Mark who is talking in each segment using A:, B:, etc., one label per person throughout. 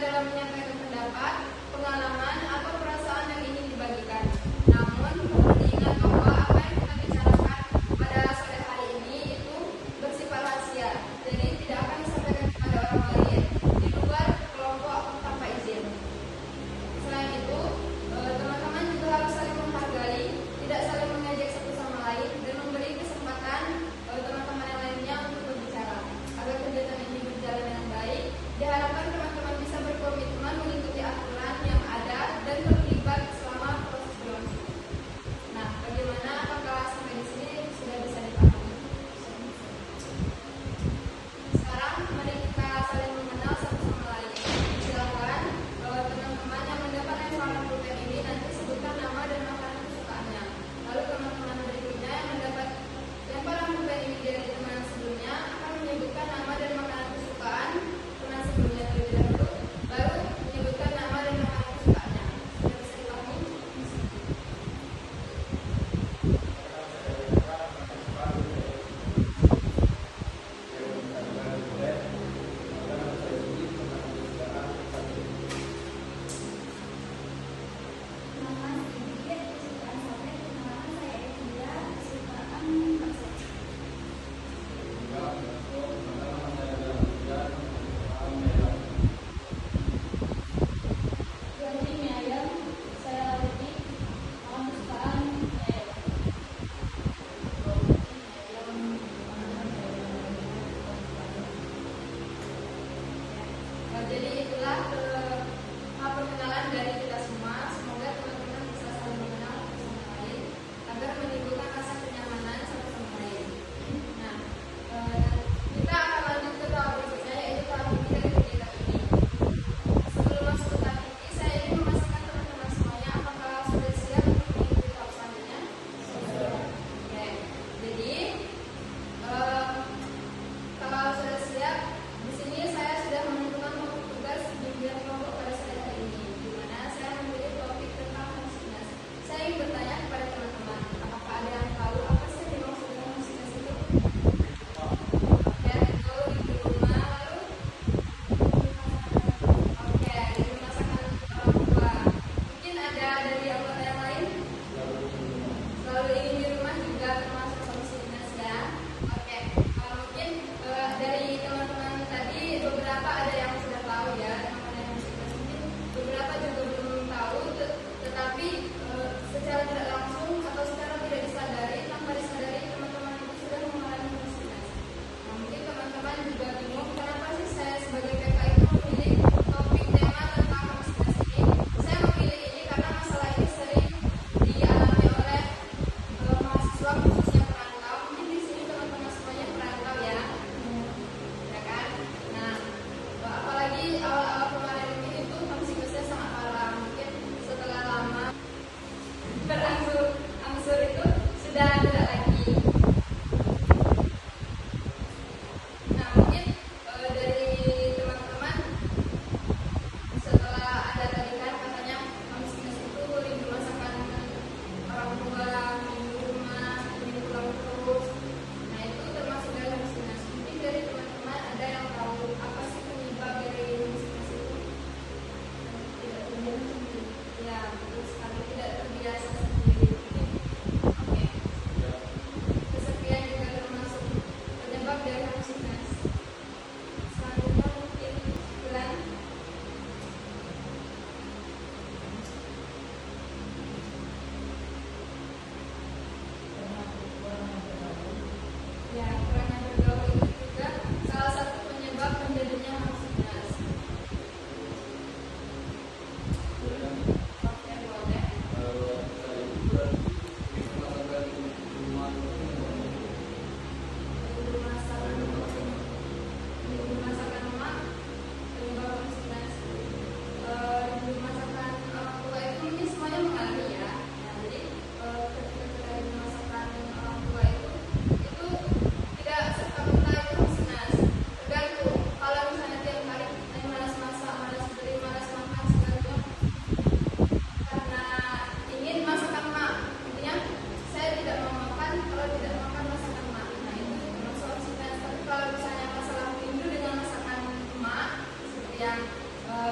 A: dalam menyampaikan pendapat, pengalaman, atau perasaan yang ingin dibagikan. Namun, perlu diingat bahwa apa yang kita bicarakan pada sore hari ini itu bersifat rahasia, jadi tidak akan disampaikan kepada orang lain di luar kelompok tanpa izin. Selain itu, teman-teman juga harus saling menghargai, tidak saling mengejek satu sama lain, dan memberi kesempatan teman-teman yang lainnya untuk berbicara agar kegiatan ini berjalan dengan baik. Diharapkan teman-teman bisa berkomitmen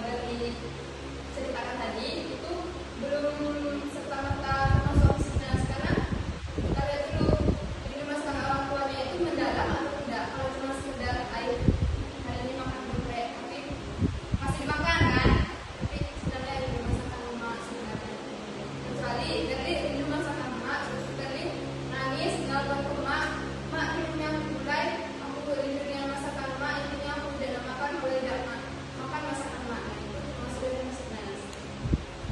A: dari ceritakan tadi itu belum serta-merta termasuk opsinas, karena kita lihat dulu ini rumah tangga orang tuanya itu mendalam atau tidak. Kalau cuma sekedar air hari ini makan geprek tapi masih dimakan kan, tapi sebenarnya ini masakan emak sebenarnya. Kecuali dari ini masakan emak terus dari nangis nggak ke emak, mak hidupnya mulai aku hidupnya masakan emak, intinya aku tidak makan boleh tidak makan masakan emak, itu masuk dari masakan.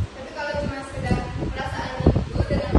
A: Tapi kalau cuma sekedar perasaannya itu dengan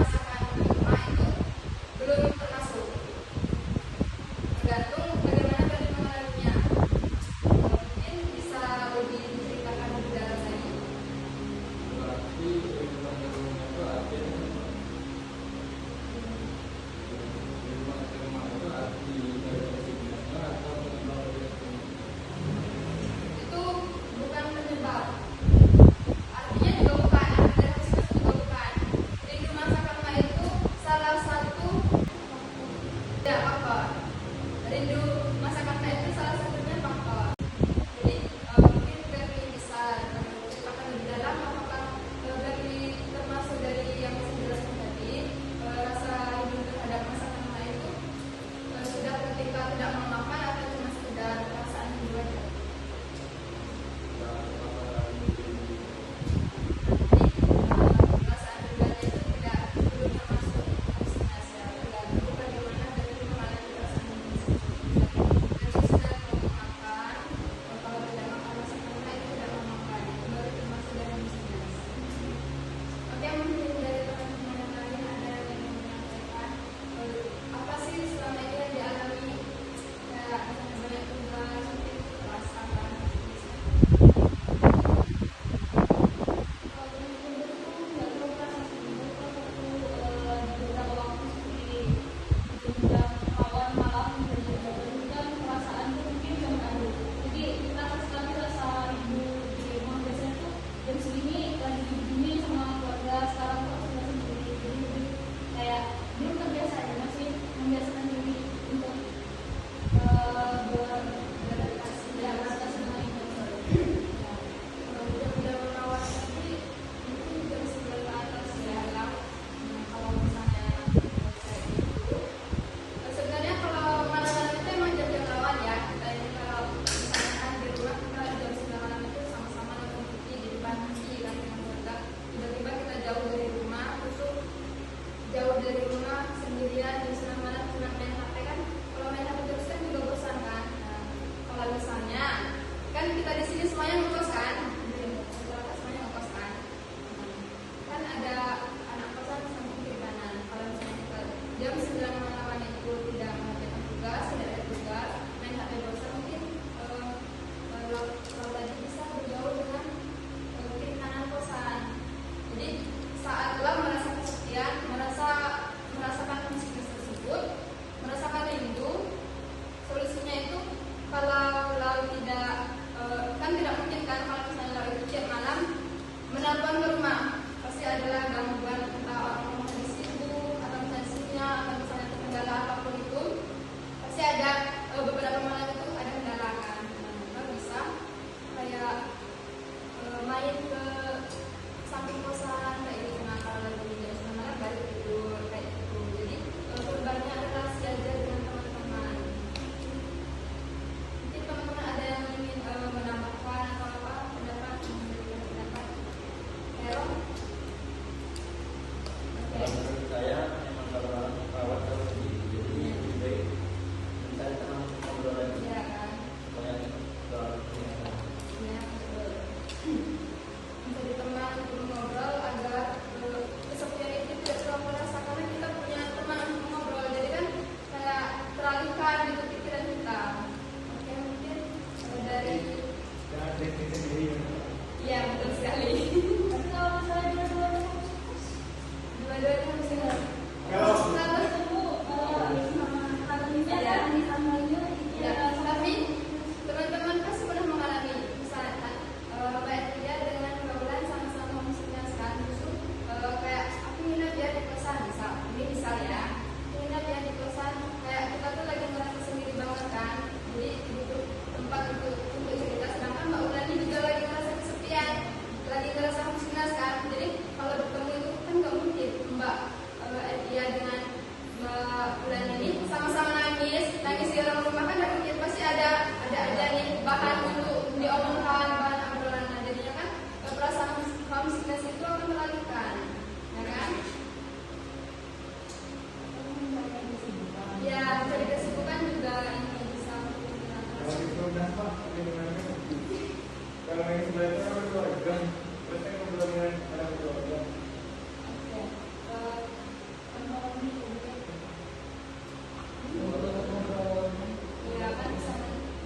A: Ya kan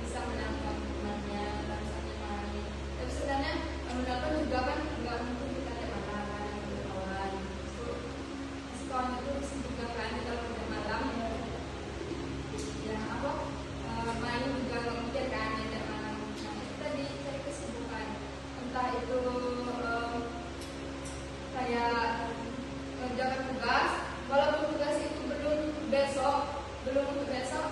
A: bisa menangkap temannya, rasanya marah. Tapi sebenarnya menangkap juga kan nggak mungkin kita ada makanan dengan kawan. Kawan itu bisa juga kan kalau udah malam ya apa main juga nggak mungkin kan ada malam. Nah itu tadi cari kesibukan, entah itu kayak kerjakan tugas, walaupun tugas itu belum untuk besok,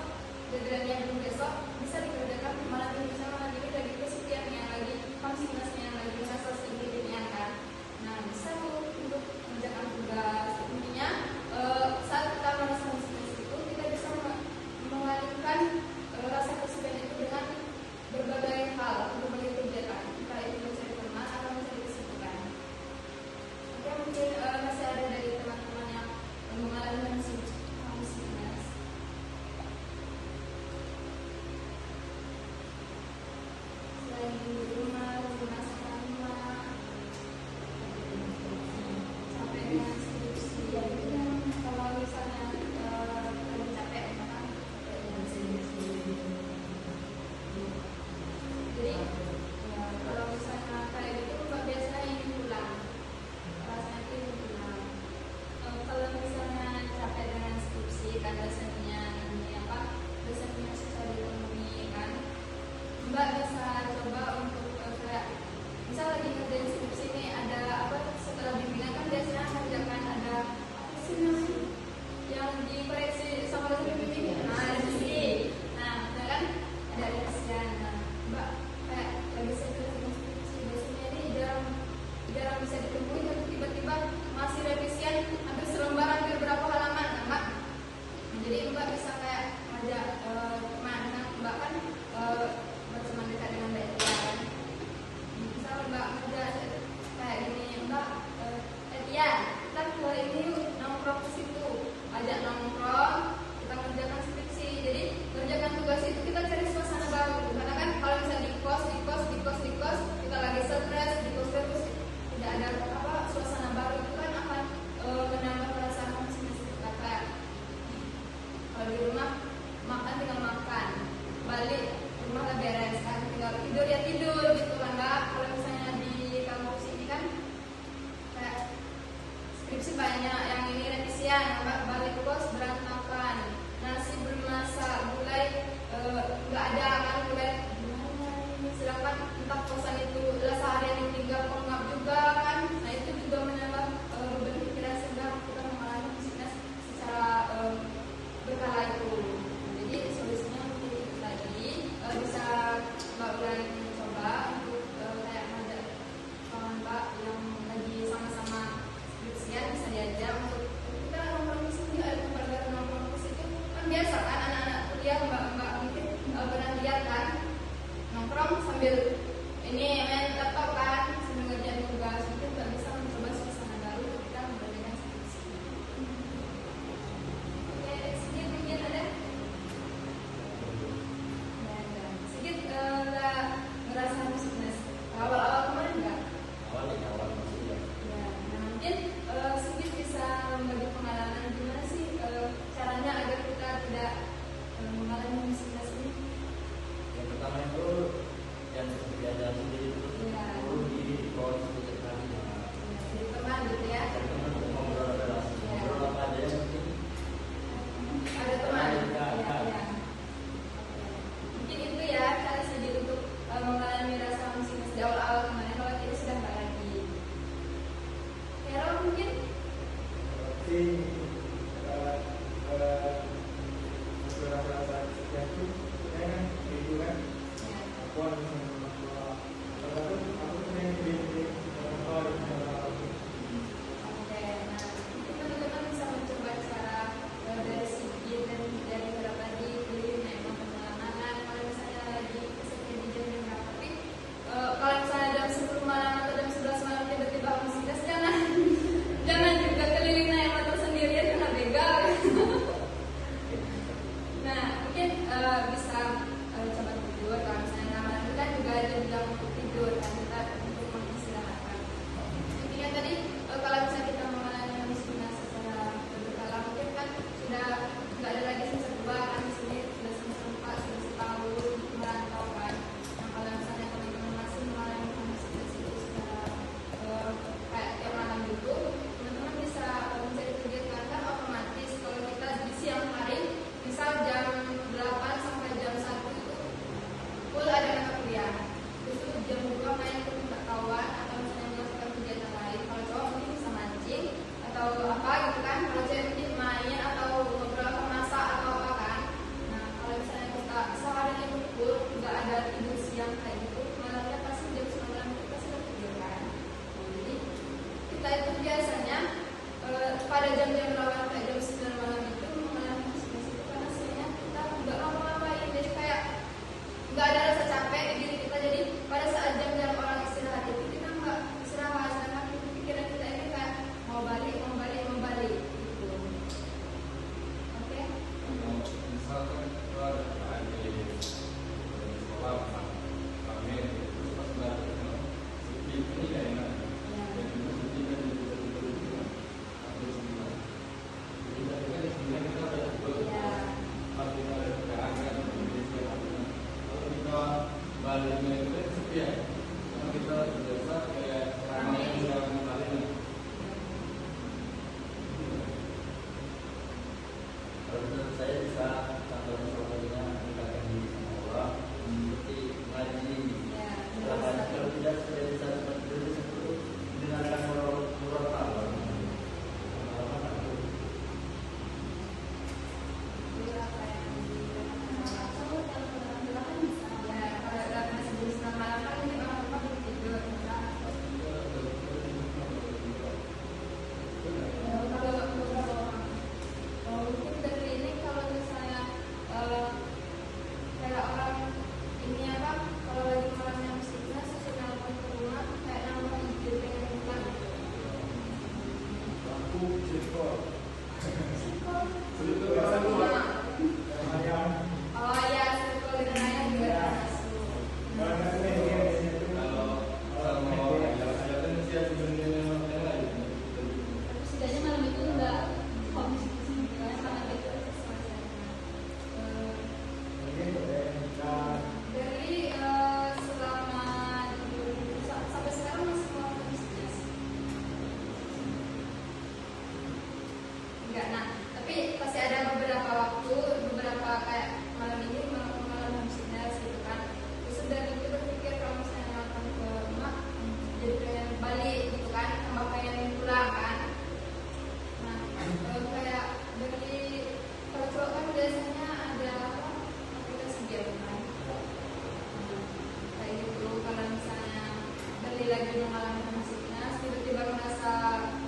A: deadline-nya belum besok, bisa dikerjakan malam ini lagi kesepian yang lagi konsentrasinya yang lagi masa sendirinya kan. Nah bisa tuh untuk mengerjakan tugas. Intinya saat kita merasa stres itu kita bisa mengalihkan rasa kesepian itu dengan berbagai hal, berbagai kegiatan, entah itu mencari teman atau mencari kesibukan. Oke, mungkin masih ada dari teman-teman yang mengalami stres. Selain di rumah sama sampai dengan skripsi, kalau misalnya lagi capek, maka jadi kalau misalnya kayak gitu, biasanya ingin pulang, rasanya itu ingin pulang. Kalau misalnya capek dengan skripsi, kan dosennya ini apa, dosennya susah ditemui kan, Mbak bisa coba untuk kayak misal lagi ngerjain skripsi ini ada apa, setelah bimbingan kan biasanya kerjakan ada apa sih namanya yang dikoreksi sama dosen bimbing, nah revisi. Nah kan ada revisian. Nah Mbak kayak lagi saya kerjain skripsi, dosennya ini jarang bisa ditemui, tapi tiba-tiba masih revisian hampir selembar, hampir berapa halaman. Nah Mbak, jadi Mbak bisa kayak ngajak teman. Nah Mbak kan berteman dekat dengan Mbak Etia kan. Misal Mbak kerja kayak gini, Mbak Etia, kita keluar ini yuk, nongkrong ke situ, ajak nongkrong, kita kerjakan skripsi. Jadi kerjakan tugas itu kita cari suasana baru. Karena kan kalau misalnya di kos, kita lagi stres di kos terus tidak ada apa suasana baru, itu kan akan menambah perasaan masing-masing kita. Kalau di rumah makan tinggal makan, balik rumah lah beres kan, tinggal tidur ya tidur gitu kan Mbak. Kalau misalnya di kampus ini kan kayak skripsi banyak, yang ini revisian, Mbak balik kos berantakan, nasi belum masak, gulai nggak ada kan, gulai sedangkan entah kosan itu seharian yang tinggal pengap juga kan. Nah itu juga menambah beban pikiran sehingga kita mengalami stres secara berkala itu. Jadi solusinya mungkin itu tadi, bisa Mbak Ulan coba untuk kayak ngajak kawan Mbak yang lagi sama-sama skripsian, bisa diajak untuk kita nongkrong di sini, ada tempat nongkrong di situ kan biasa kan anak-anak kuliah. Mbak mungkin pernah lihat kan, nongkrong sambil ini main laptop kan, sambil ngerjain tugas. Mungkin Mbak bisa mencoba suasana baru kita memberikan skripsi. Oke, sedikit mungkin ada sedikit nggak ngerasa stres awal-awal kemarin nggak?
B: Awal masih ya.
A: Ya, nah mungkin sedikit bisa membagi pengalaman gimana sih caranya agar kita tidak mengalami stres ini.
B: Yang pertama itu yang seperti ada sendiri itu di bawah sedikit lagi.
A: Jadi teman gitu ya.
B: Teman untuk ngobrol relasi, ngobrol apa aja yang penting
A: Ada teman.
B: Ya.
A: Mungkin itu ya cara sedih untuk mengalami rasa stres di awal-awal kemarin, kalau kita sudah nggak lagi. Hero mungkin? Oke, nah mungkin teman-teman bisa mencoba cara dari segi dan dari berapa di naik motor malam-malam. Kalau misalnya lagi kesepian di jam berapa, tapi kalau misalnya jam 10 malam atau jam 11 malam tiba-tiba masih stres, jangan juga keliling naik motor sendirian. lagi mengalami maksudnya tiba-tiba merasa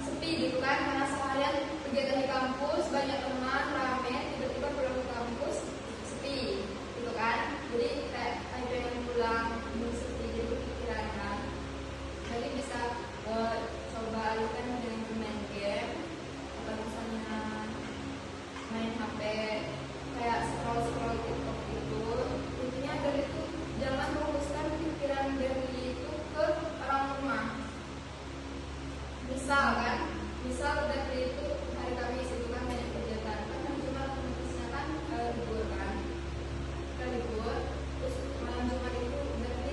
A: sepi gitu kan, karena seharian kegiatan di kampus banyak teman rame, tiba-tiba pulang ke kampus sepi gitu kan, jadi kayak pengen pulang sepi gitu pikiran kan. Jadi bisa coba alihkan dengan bermain game atau misalnya main HP kayak scroll TikTok gitu. Intinya dari itu jangan fokuskan pikiran dari itu ke orang rumah. Misal dari itu hari Kamis itu kan banyak kegiatan, kan hari Jumat otomatisnya kan libur kan, kita libur, terus malam Jumat itu dari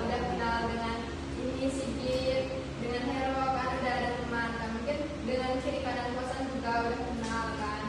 A: udah kenal dengan ini Sigit, dengan Hero kan udah ada teman kan, mungkin dengan Ciri dan Kosan juga udah kenal kan.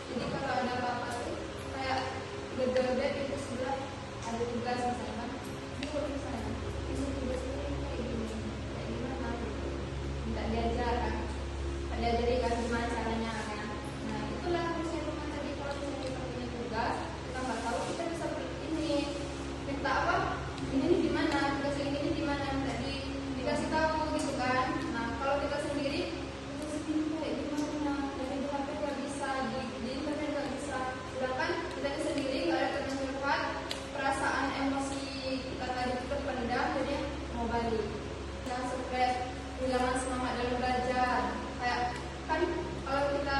A: Jadi kalau ada apa-apa tuh kayak gede-gede itu sebelah ada tugas misalkan, ini kok misalnya ini tugasnya kayak gini, kayak gimana gitu, minta diajar kan, diajari kan gimana caranya kan. Nah itulah fungsi rumah tadi. Kalau misalnya kita punya tugas kita nggak tahu, kita bisa ini minta apa, ini nih gimana, tugas ini gimana, minta dikasih tahu gitu kan. Nah kalau kita sendiri kayak gimana, dari HP nggak bisa, di internet nggak bisa, sedangkan kita sendiri nggak ada teman curhat, perasaan emosi kita tadi itu terpendam, jadi mau balik. Yang stres, kehilangan semangat dalam belajar, kayak kan kalau kita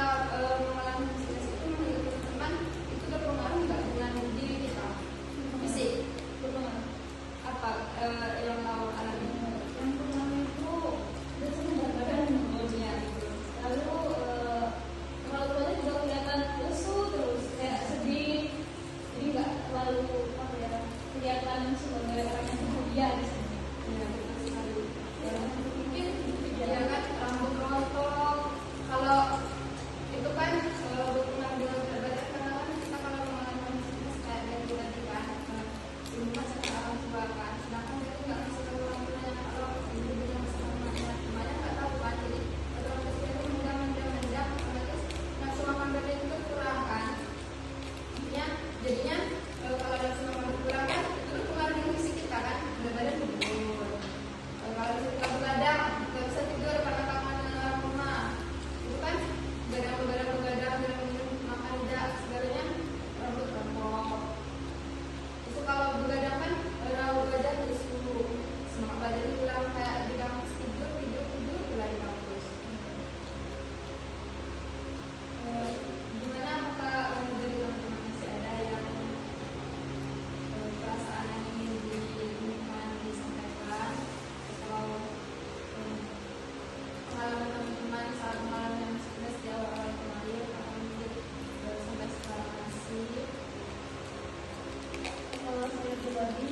A: mengalami stres itu menurut teman itu berpengaruh nggak dengan diri kita fisik, berpengaruh apa yang tahu alami?
C: Yang pertama itu biasanya berat badan kemudian lalu kepala-kepalanya juga kelihatan lesu terus kayak sedih, jadi nggak terlalu apa ya, kelihatan sebagai orang yang bahagia di sini.
A: Ya, betul sekali. Ya, mungkin ya kan rambut rontok. Kalau itu kan berpengaruh dengan berat badan, karena kan kita kalau mengalami stres kayak ganti-ganti kan di rumah sama orang tua kan, sedangkan kita nggak bisa tahu orang tuanya kalau ibu yang sama namanya nggak tahu kan, jadi otomatis kita mendam, otomatis nafsu makan berat itu kurang kan. Jadinya kalau nafsu makan berkurang kan itu berpengaruh dengan fisik kita kan, berat badan turun. Kalau kita begadang nggak bisa tidur karena kangen rumah, itu kan begadang makan tidak segalanya rambut rontok. Itu kalau begadang kan rambut begadang lesu, semangat badan hilang, kayak di kampus tidur lagi kampus. Gimana apakah dari teman-teman masih ada yang perasaan yang ingin diinginkan disampaikan, atau pengalaman teman-teman saat mengalami stres di awal-awal kemarin atau mungkin sampai sekarang masih?
C: Kalau saya pribadi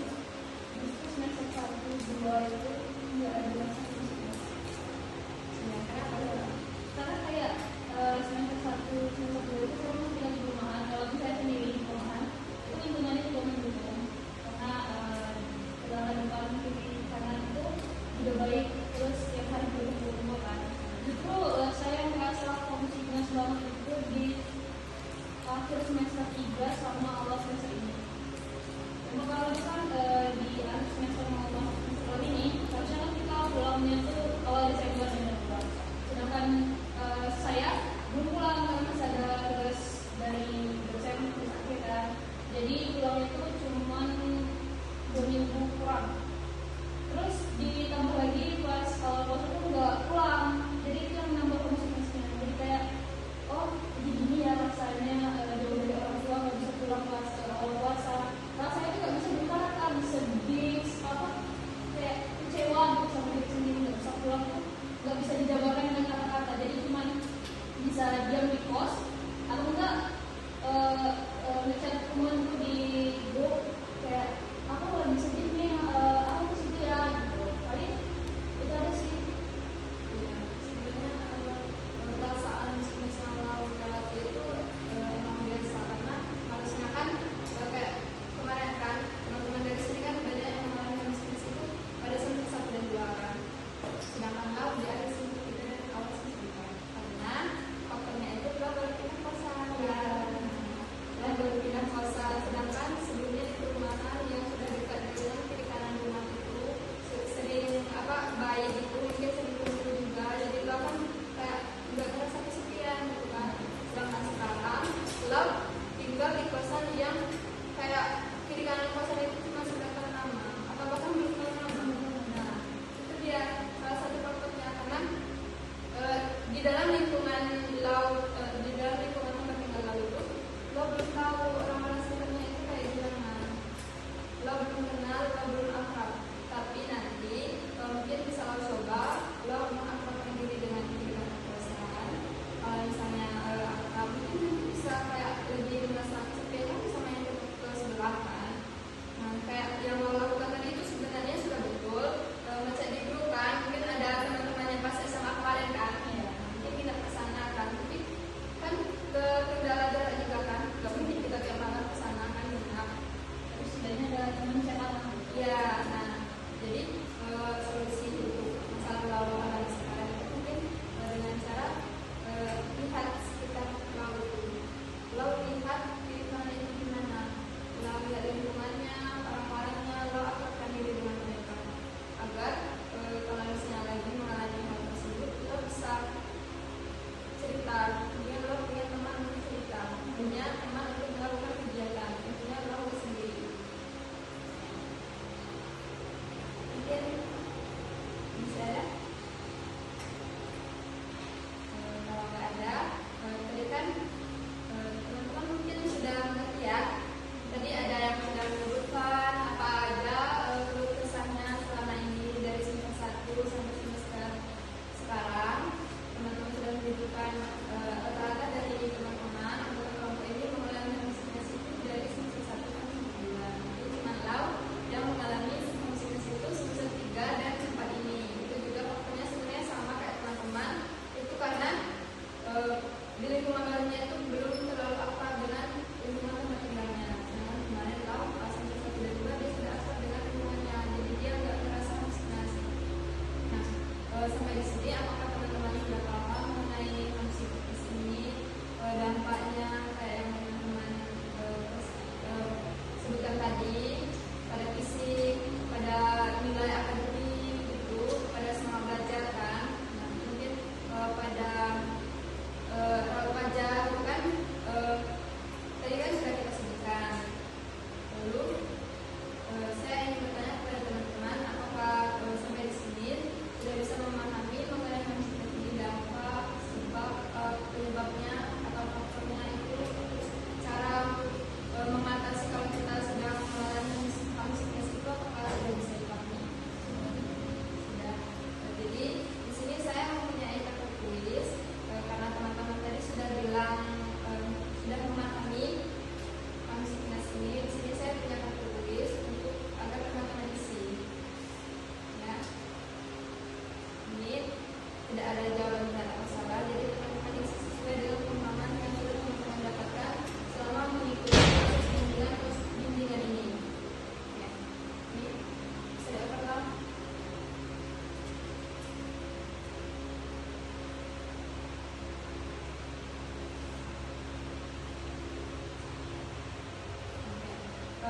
C: justru semester 1, 2 itu nggak ada masalah stres. Ya, karena kayak semester 1, semester 2 itu saya masih tinggal di rumahan. Kalau saya sendiri di rumahan itu lingkungannya juga mendukung, karena tegangan depan kiri kanan itu juga baik, terus setiap hari berkumpul kan. Justru saya merasa homesickness banget itu di akhir semester 3 sama awal semester ini. Memang kalau misalkan di akhir semester mau masuk semester ini, harusnya kan kita pulangnya tuh awal Desember ya. Sedangkan saya belum pulang karena masih ada tugas dari dosen terus akhir kan. Jadi pulangnya tuh cuman 2 minggu kurang. Terus ditambah lagi pas awal puasa tuh nggak pulang, jadi itu yang menambah homesickness-nya. Jadi kayak gini ya rasanya jauh dari orang tua, nggak bisa pulang pas awal puasa. Rasanya tuh nggak bisa diutarakan, sedih, kayak kecewa gitu sama diri sendiri, nggak bisa pulang tuh nggak bisa dijabarkan dengan kata-kata. Jadi cuma bisa diam di kos atau enggak ngechat temanku di grup kayak aku lagi sedih nih, aku sedih ya gitu. Paling itu ada sih.
A: Ya, sebenarnya perasaan stres sama relasi itu emang biasa, karena harusnya kan kayak kemarin kan teman-teman dari sini kan banyak yang mengalami stres itu pada semester 1 dan 2 kan, sedangkan kalau di akhir semester 3 dan awal semester 4 karena faktornya itu juga baru pindah kosan kan, dan baru pindah kosan, sedangkan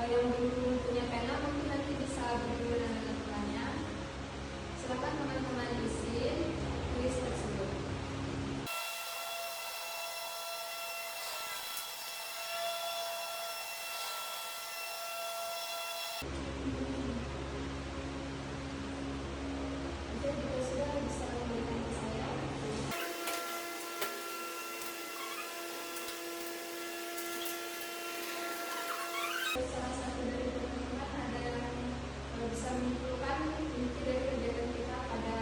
A: yang belum punya pena mungkin nanti bisa berdua dengan teman-temannya. Silakan teman-teman isi list tersebut. Oke, jika sudah bisa memberikan ke saya. Salah satu dari teman-teman ada yang bisa menyimpulkan inti dari kegiatan kita pada